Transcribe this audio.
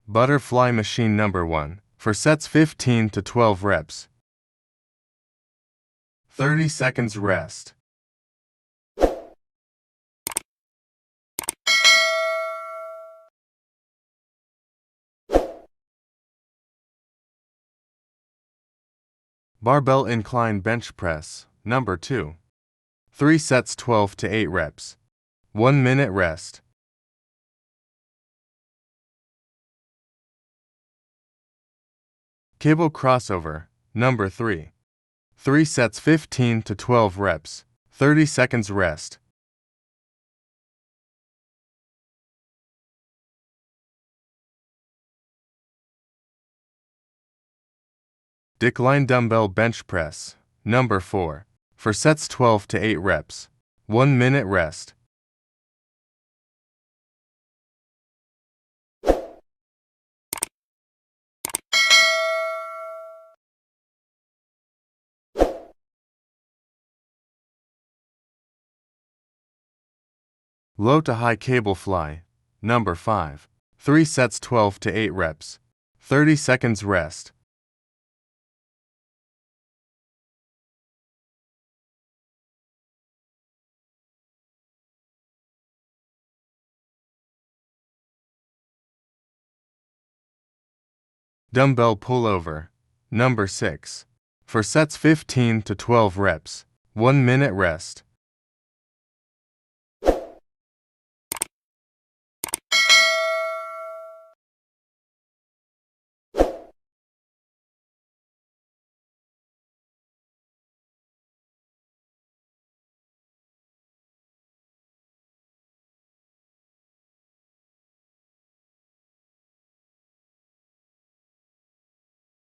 Butterfly machine number 1, for sets 15 to 12 reps. 30 seconds rest. Barbell incline bench press, number 2. 3 sets 12 to 8 reps. 1 minute rest. Cable crossover, number 3. 3 sets 15 to 12 reps. 30 seconds rest. Decline dumbbell bench press, number 4. For sets 12 to 8 reps. 1 minute rest. Low to high cable fly, number 5. 3 sets 12 to 8 reps. 30 seconds rest. Dumbbell pullover, number 6. For sets 15 to 12 reps. 1 minute rest.